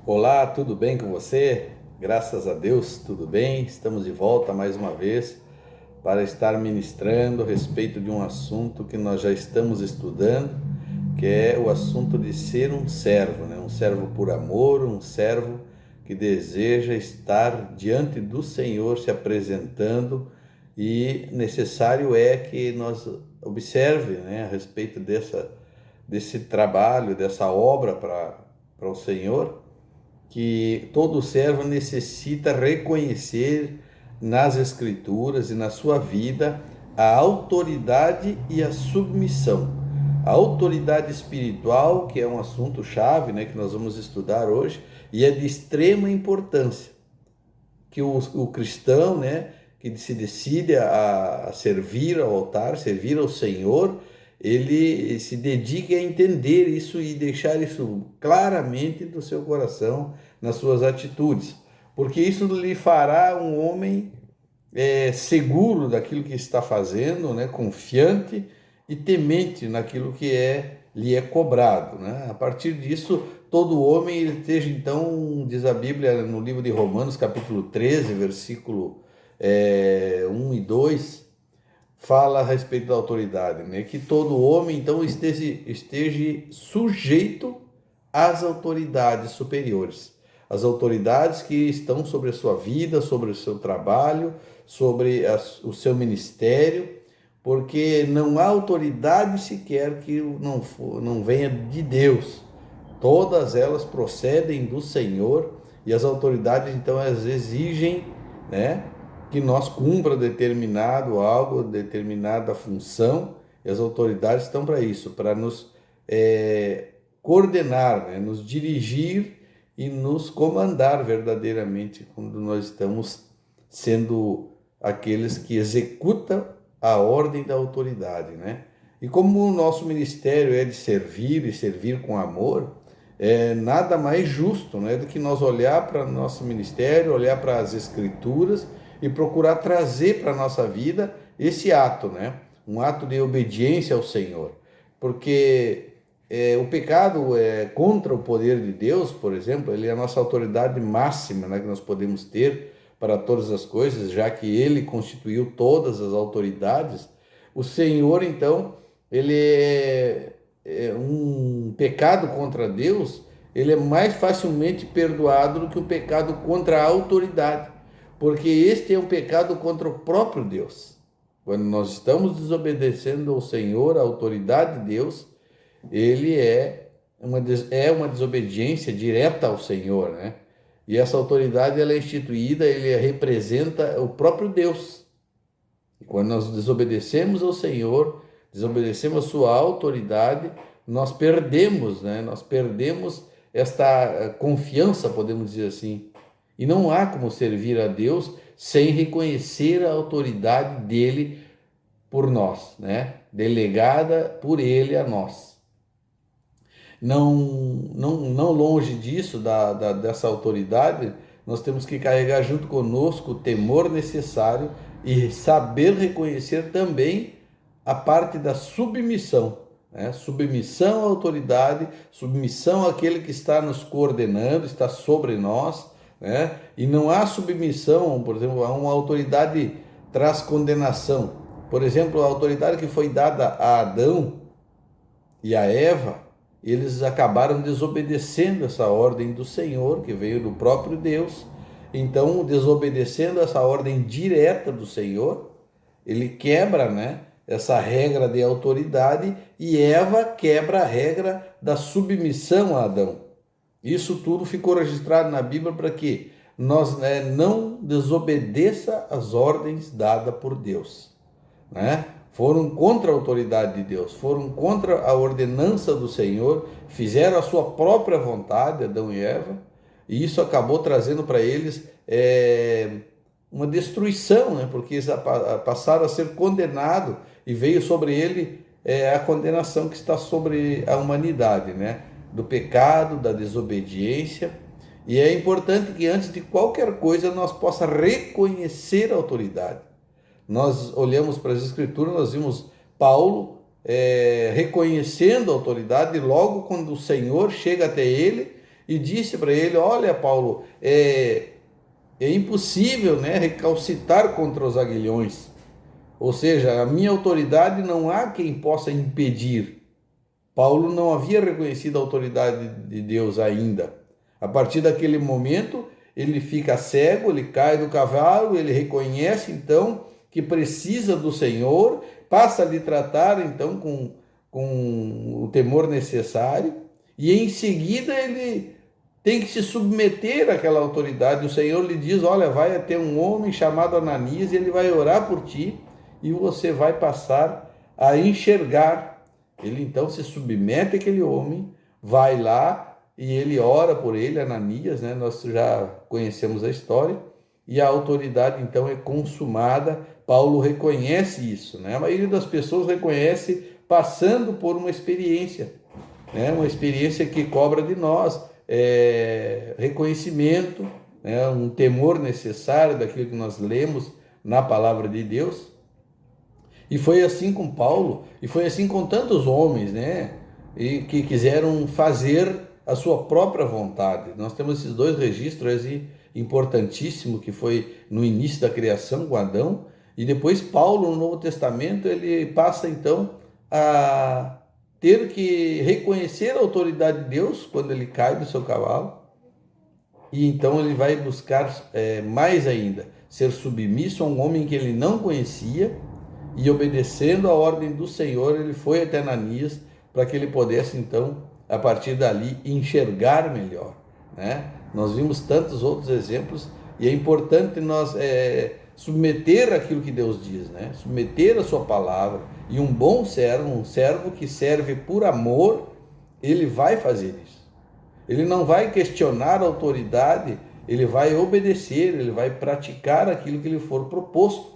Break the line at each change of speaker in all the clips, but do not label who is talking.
Olá, tudo bem com você? Graças a Deus, tudo bem. Estamos de volta mais uma vez para estar ministrando a respeito de um assunto que nós já estamos estudando, que é o assunto de ser um servo, né? Um servo por amor, um servo que deseja estar diante do Senhor se apresentando, e necessário é que nós observe, né, a respeito desse trabalho, dessa obra para o Senhor, que todo servo necessita reconhecer nas Escrituras e na sua vida a autoridade e a submissão. A autoridade espiritual, que é um assunto chave, né, que nós vamos estudar hoje, e é de extrema importância, que o cristão, né, que se decide a servir ao altar, servir ao Senhor, ele se dedique a entender isso e deixar isso claramente do seu coração, nas suas atitudes, porque isso lhe fará um homem seguro daquilo que está fazendo, né, confiante e temente naquilo que lhe é cobrado, né? A partir disso, todo homem ele esteja, então, diz a Bíblia no livro de Romanos, capítulo 13, versículo 1 e 2, fala a respeito da autoridade, né? Que todo homem, então, esteja sujeito às autoridades superiores, as autoridades que estão sobre a sua vida, sobre o seu trabalho, sobre o seu ministério, porque não há autoridade sequer que não venha de Deus. Todas elas procedem do Senhor, e as autoridades então elas exigem, né, que nós cumpra determinado algo, determinada função, e as autoridades estão para isso, para nos coordenar, né, nos dirigir e nos comandar verdadeiramente quando nós estamos sendo aqueles que executam a ordem da autoridade, né? E como o nosso ministério é de servir e servir com amor, é nada mais justo, né, do que nós olhar para o nosso ministério, olhar para as Escrituras e procurar trazer para a nossa vida esse ato, né? Um ato de obediência ao Senhor. Porque o pecado é contra o poder de Deus, por exemplo, ele é a nossa autoridade máxima, né, que nós podemos ter para todas as coisas, já que ele constituiu todas as autoridades. O Senhor, então, ele é um pecado contra Deus, ele é mais facilmente perdoado do que o pecado contra a autoridade, porque este é um pecado contra o próprio Deus. Quando nós estamos desobedecendo ao Senhor, à autoridade de Deus, ele é uma desobediência direta ao Senhor, né? E essa autoridade ela é instituída, ele representa o próprio Deus. E quando nós desobedecemos ao Senhor, desobedecemos a sua autoridade, nós perdemos, né? Nós perdemos esta confiança, podemos dizer assim. E não há como servir a Deus sem reconhecer a autoridade dele por nós, né? Delegada por ele a nós. Não longe disso, dessa autoridade, nós temos que carregar junto conosco o temor necessário e saber reconhecer também a parte da submissão, né? Submissão à autoridade, submissão àquele que está nos coordenando, está sobre nós, né? E não há submissão, por exemplo, a uma autoridade traz condenação. Por exemplo, a autoridade que foi dada a Adão e a Eva, eles acabaram desobedecendo essa ordem do Senhor, que veio do próprio Deus. Então, desobedecendo essa ordem direta do Senhor, ele quebra, né, essa regra de autoridade, e Eva quebra a regra da submissão a Adão. Isso tudo ficou registrado na Bíblia para que nós, né, não desobedeça as ordens dadas por Deus, né? Foram contra a autoridade de Deus, foram contra a ordenança do Senhor, fizeram a sua própria vontade, Adão e Eva, e isso acabou trazendo para eles uma destruição, né? Porque eles passaram a ser condenados e veio sobre ele a condenação que está sobre a humanidade, né? Do pecado, da desobediência. E é importante que antes de qualquer coisa nós possa reconhecer a autoridade. Nós olhamos para as Escrituras, nós vimos Paulo reconhecendo a autoridade, e logo quando o Senhor chega até ele, e disse para ele: olha, Paulo, é impossível, né, recalcitar contra os aguilhões. Ou seja, a minha autoridade não há quem possa impedir. Paulo não havia reconhecido a autoridade de Deus ainda. A partir daquele momento, ele fica cego, ele cai do cavalo, ele reconhece então que precisa do Senhor, passa a lhe tratar então com o temor necessário, e em seguida ele tem que se submeter àquela autoridade. O Senhor lhe diz: olha, vai até um homem chamado Ananias e ele vai orar por ti e você vai passar a enxergar. Ele então se submete àquele homem, vai lá e ele ora por ele, Ananias, né? Nós já conhecemos a história, e a autoridade então é consumada. Paulo reconhece isso, né? A maioria das pessoas reconhece passando por uma experiência, né? Uma experiência que cobra de nós reconhecimento, né? Um temor necessário daquilo que nós lemos na palavra de Deus. E foi assim com Paulo, e foi assim com tantos homens, né? E que quiseram fazer a sua própria vontade. Nós temos esses dois registros aí importantíssimos, que foi no início da criação com Adão, e depois Paulo no Novo Testamento, ele passa então a ter que reconhecer a autoridade de Deus quando ele cai do seu cavalo, e então ele vai buscar mais ainda, ser submisso a um homem que ele não conhecia, e obedecendo a ordem do Senhor, ele foi até Ananias para que ele pudesse então, a partir dali, enxergar melhor, né? Nós vimos tantos outros exemplos, e é importante nós submeter aquilo que Deus diz, né? Submeter a sua palavra. E um bom servo, um servo que serve por amor, ele vai fazer isso. Ele não vai questionar a autoridade, ele vai obedecer, ele vai praticar aquilo que lhe for proposto.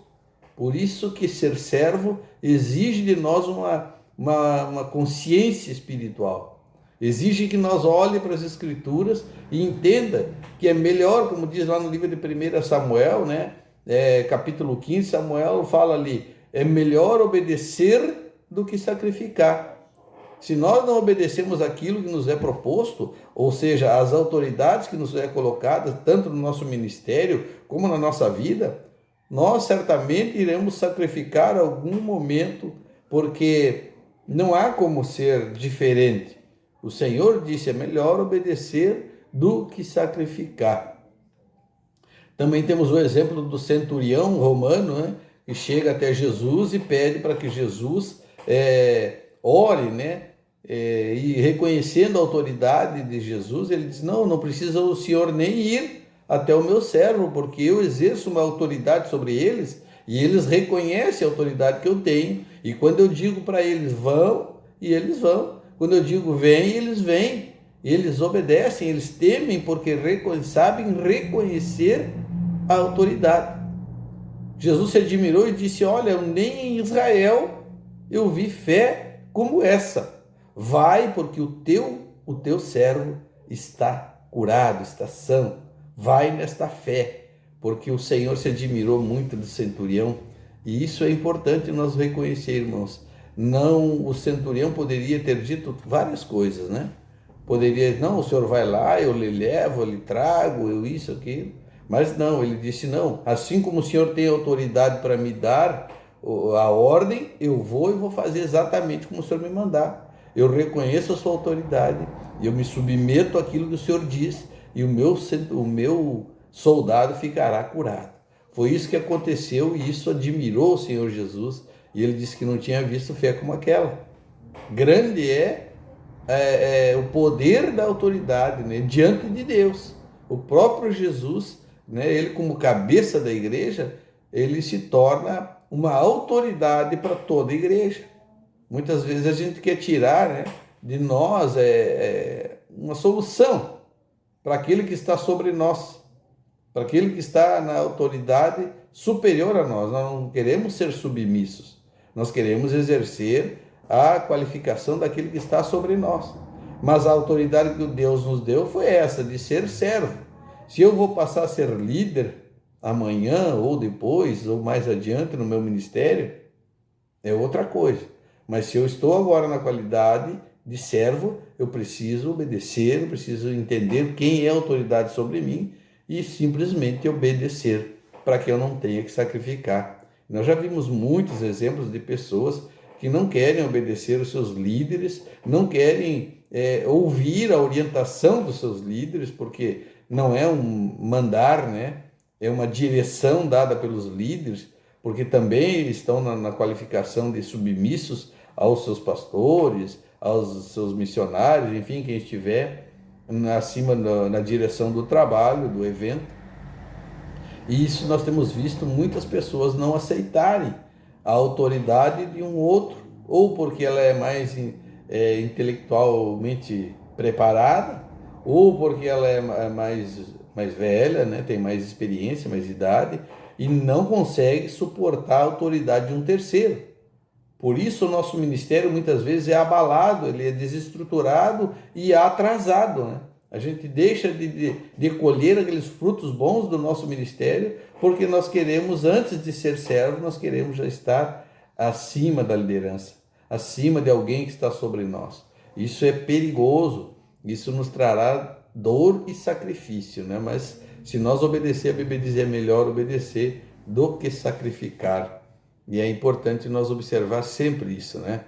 Por isso que ser servo exige de nós uma consciência espiritual. Exige que nós olhe para as Escrituras e entenda que é melhor, como diz lá no livro de 1 Samuel, né? Capítulo 15, Samuel fala ali: é melhor obedecer do que sacrificar. Se nós não obedecemos aquilo que nos é proposto, ou seja, as autoridades que nos é colocadas, tanto no nosso ministério como na nossa vida, nós certamente iremos sacrificar algum momento, porque não há como ser diferente. O Senhor disse: é melhor obedecer do que sacrificar. Também temos o exemplo do centurião romano, né, que chega até Jesus e pede para que Jesus ore, né? E reconhecendo a autoridade de Jesus, ele diz: não precisa o Senhor nem ir até o meu servo, porque eu exerço uma autoridade sobre eles, e eles reconhecem a autoridade que eu tenho, e quando eu digo para eles vão, e eles vão, quando eu digo vem, eles vêm, eles obedecem, eles temem, porque sabem reconhecer a autoridade. Jesus se admirou e disse: olha, nem em Israel eu vi fé como essa. Vai, porque o teu servo está curado, está são. Vai nesta fé, porque o Senhor se admirou muito do centurião, e isso é importante nós reconhecer, irmãos. Não, o centurião poderia ter dito várias coisas, né? Poderia: não, o Senhor vai lá, eu lhe levo, eu lhe trago, eu isso, aquilo. Mas não, ele disse: não, assim como o Senhor tem autoridade para me dar a ordem, eu vou fazer exatamente como o Senhor me mandar. Eu reconheço a sua autoridade, eu me submeto àquilo que o Senhor diz, e o meu soldado ficará curado. Foi isso que aconteceu, e isso admirou o Senhor Jesus, e ele disse que não tinha visto fé como aquela. Grande é o poder da autoridade, né, diante de Deus. O próprio Jesus, né, ele como cabeça da igreja, ele se torna uma autoridade para toda a igreja. Muitas vezes a gente quer tirar, né, de nós uma solução para aquele que está sobre nós, para aquele que está na autoridade superior a nós. Nós não queremos ser submissos, nós queremos exercer a qualificação daquele que está sobre nós. Mas a autoridade que Deus nos deu foi essa, de ser servo. Se eu vou passar a ser líder amanhã, ou depois, ou mais adiante no meu ministério, é outra coisa. Mas se eu estou agora na qualidade de servo, eu preciso obedecer, eu preciso entender quem é a autoridade sobre mim e simplesmente obedecer, para que eu não tenha que sacrificar. Nós já vimos muitos exemplos de pessoas que não querem obedecer os seus líderes, não querem ouvir a orientação dos seus líderes, porque não é um mandar, né? É uma direção dada pelos líderes, porque também estão na qualificação de submissos aos seus pastores, aos seus missionários, enfim, quem estiver acima na direção do trabalho, do evento. E isso nós temos visto muitas pessoas não aceitarem a autoridade de um outro, ou porque ela é mais intelectualmente preparada, ou porque ela é mais velha, né? Tem mais experiência, mais idade, e não consegue suportar a autoridade de um terceiro. Por isso o nosso ministério muitas vezes é abalado, ele é desestruturado e atrasado, né? A gente deixa de colher aqueles frutos bons do nosso ministério, porque nós queremos, antes de ser servo, nós queremos já estar acima da liderança, acima de alguém que está sobre nós. Isso é perigoso, isso nos trará dor e sacrifício, né? Mas se nós obedecer, a Bíblia diz, é melhor obedecer do que sacrificar. E é importante nós observar sempre isso, né?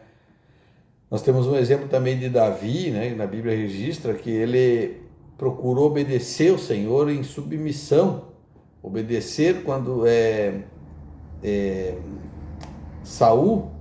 Nós temos um exemplo também de Davi, né? Na Bíblia registra que ele procurou obedecer o Senhor em submissão. Obedecer quando Saul,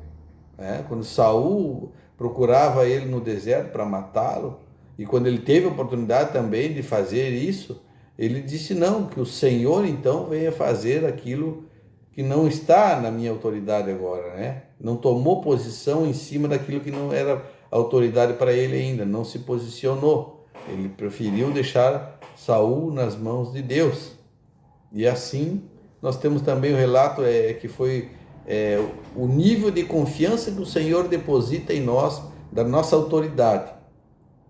né? Quando Saul procurava ele no deserto para matá-lo, e quando ele teve a oportunidade também de fazer isso, ele disse não, que o Senhor então venha fazer aquilo que não está na minha autoridade agora, né? Não tomou posição em cima daquilo que não era autoridade para ele ainda, não se posicionou. Ele preferiu deixar Saul nas mãos de Deus. E assim, nós temos também o relato que foi o nível de confiança que o Senhor deposita em nós, da nossa autoridade.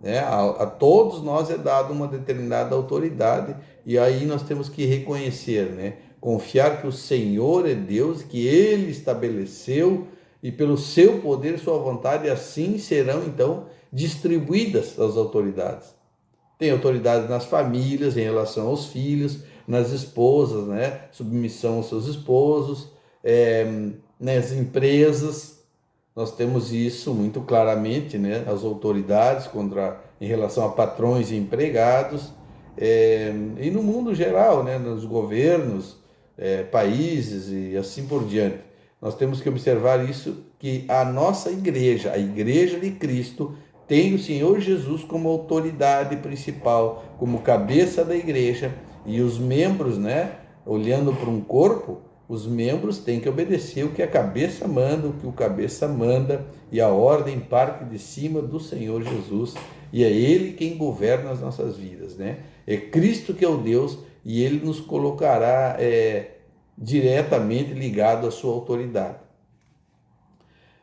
Né? A todos nós é dada uma determinada autoridade, e aí nós temos que reconhecer, né? Confiar que o Senhor é Deus, que Ele estabeleceu, e pelo seu poder, sua vontade, assim serão então distribuídas as autoridades. Tem autoridade nas famílias, em relação aos filhos, nas esposas, né? Submissão aos seus esposos, nas empresas. Nós temos isso muito claramente, né? As autoridades em relação a patrões e empregados, e no mundo geral, né? Nos governos, países e assim por diante. Nós temos que observar isso, que a nossa igreja, a igreja de Cristo, tem o Senhor Jesus como autoridade principal, como cabeça da igreja, e os membros, né? Olhando para um corpo, os membros têm que obedecer o que a cabeça manda, o que o cabeça manda, e a ordem parte de cima do Senhor Jesus, e é Ele quem governa as nossas vidas, né? É Cristo que é o Deus, e Ele nos colocará diretamente ligado à sua autoridade.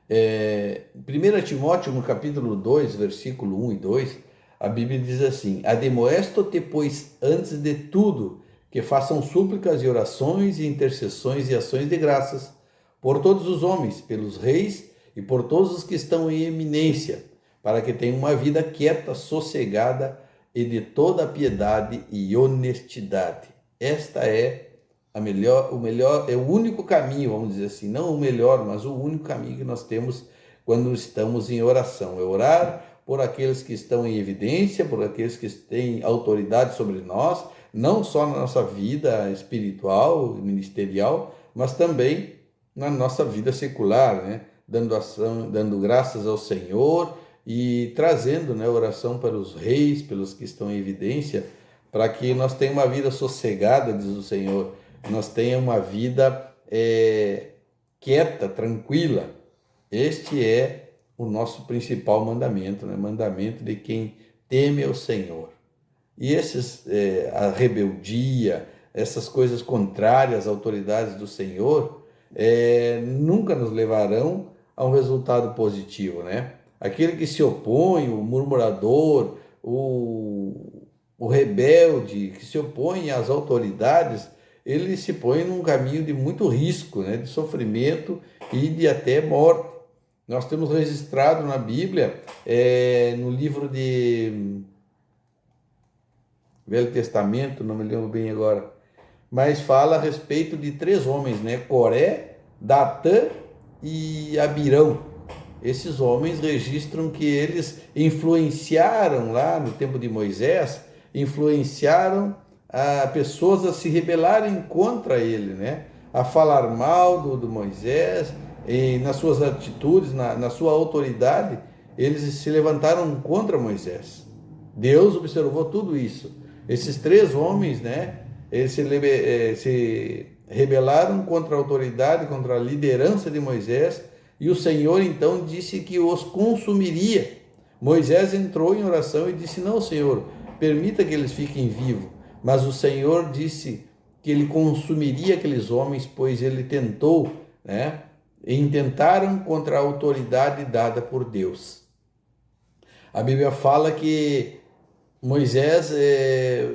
1 Timóteo, no capítulo 2, versículo 1 e 2, a Bíblia diz assim: Admoesto-te, pois, antes de tudo, que façam súplicas e orações e intercessões e ações de graças por todos os homens, pelos reis e por todos os que estão em eminência, para que tenham uma vida quieta, sossegada e de toda piedade e honestidade. Esta é o único caminho, vamos dizer assim, não o melhor, mas o único caminho que nós temos quando estamos em oração. É orar por aqueles que estão em evidência, por aqueles que têm autoridade sobre nós, não só na nossa vida espiritual, ministerial, mas também na nossa vida secular, né? Dando graças ao Senhor e trazendo, né, oração para os reis, pelos que estão em evidência, para que nós tenhamos uma vida sossegada, diz o Senhor, nós tenhamos uma vida quieta, tranquila. Este é o nosso principal mandamento, né? Mandamento de quem teme ao Senhor. E a rebeldia, essas coisas contrárias às autoridades do Senhor, nunca nos levarão a um resultado positivo, né? Aquele que se opõe, o murmurador, o rebelde, que se opõe às autoridades, ele se põe num caminho de muito risco, né? De sofrimento e de até morte. Nós temos registrado na Bíblia, no livro de Velho Testamento, não me lembro bem agora, mas fala a respeito de 3 homens, né? Coré, Datã e Abirão. Esses homens registram que eles influenciaram lá no tempo de Moisés, influenciaram pessoas a se rebelarem contra ele, né? A falar mal do Moisés, e nas suas atitudes, na sua autoridade, eles se levantaram contra Moisés. Deus observou tudo isso. Esses 3 homens, né? Eles se rebelaram contra a autoridade, contra a liderança de Moisés, e o Senhor então disse que os consumiria. Moisés entrou em oração e disse: não, Senhor, permita que eles fiquem vivos. Mas o Senhor disse que ele consumiria aqueles homens, pois ele tentou, né? Intentaram contra a autoridade dada por Deus. A Bíblia fala que Moisés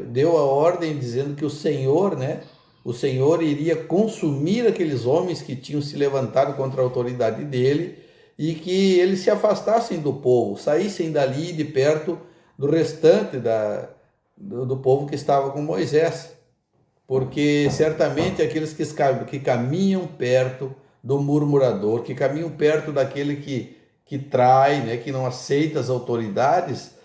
deu a ordem dizendo que o Senhor, né? O Senhor iria consumir aqueles homens que tinham se levantado contra a autoridade dele e que eles se afastassem do povo, saíssem dali de perto do restante do povo que estava com Moisés. Porque certamente aqueles que caminham perto do murmurador, que caminham perto daquele que trai, né, que não aceita as autoridades,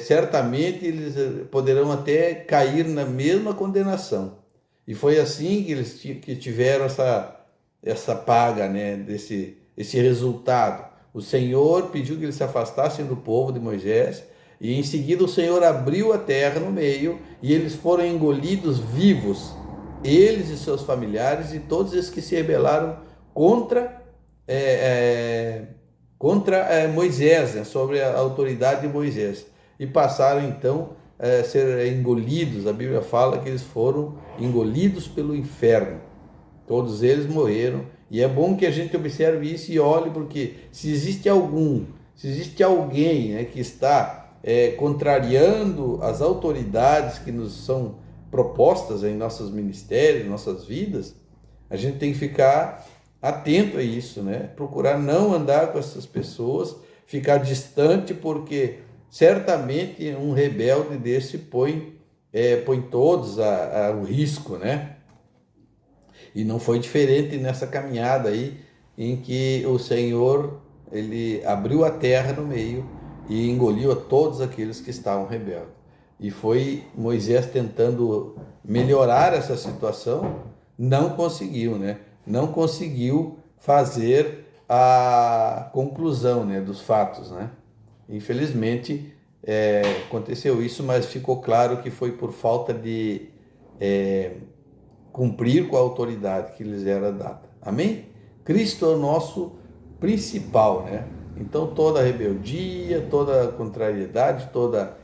certamente eles poderão até cair na mesma condenação. E foi assim que eles tiveram essa paga, né, esse resultado. O Senhor pediu que eles se afastassem do povo de Moisés, e em seguida o Senhor abriu a terra no meio, e eles foram engolidos vivos, eles e seus familiares, e todos esses que se rebelaram contra Moisés, né, sobre a autoridade de Moisés, e passaram então a ser engolidos. A Bíblia fala que eles foram engolidos pelo inferno. Todos eles morreram, e é bom que a gente observe isso e olhe, porque se existe alguém, né, que está contrariando as autoridades que nos são propostas em nossos ministérios, nossas vidas, a gente tem que ficar atento a isso, né? Procurar não andar com essas pessoas, ficar distante, porque certamente um rebelde desse põe todos ao risco, né? E não foi diferente nessa caminhada aí, em que o Senhor, ele abriu a terra no meio e engoliu a todos aqueles que estavam rebeldes. E foi Moisés tentando melhorar essa situação, não conseguiu, né? Não conseguiu fazer a conclusão, né, dos fatos, né? Infelizmente, aconteceu isso, mas ficou claro que foi por falta de cumprir com a autoridade que lhes era dada. Amém? Cristo é o nosso principal, né? Então toda rebeldia, toda contrariedade, toda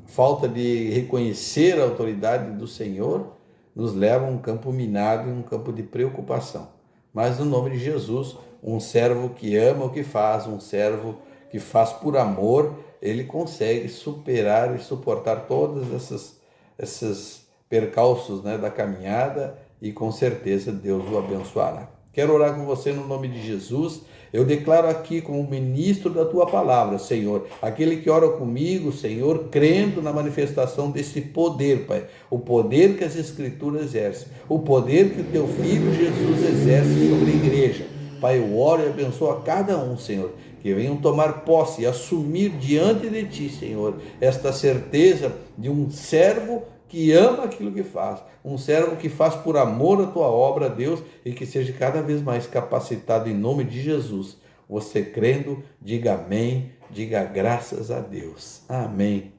falta de reconhecer a autoridade do Senhor nos leva a um campo minado e um campo de preocupação. Mas no nome de Jesus, um servo que ama o que faz, um servo que faz por amor, ele consegue superar e suportar todas esses percalços, né, da caminhada, e com certeza Deus o abençoará. Quero orar com você no nome de Jesus. Eu declaro aqui como ministro da tua palavra, Senhor, aquele que ora comigo, Senhor, crendo na manifestação desse poder, Pai, o poder que as Escrituras exercem, o poder que o teu Filho Jesus exerce sobre a igreja. Pai, eu oro e abençoo a cada um, Senhor, que venham tomar posse e assumir diante de ti, Senhor, esta certeza de um servo que ama aquilo que faz, um servo que faz por amor a tua obra, Deus, e que seja cada vez mais capacitado em nome de Jesus. Você crendo, diga amém, diga graças a Deus. Amém.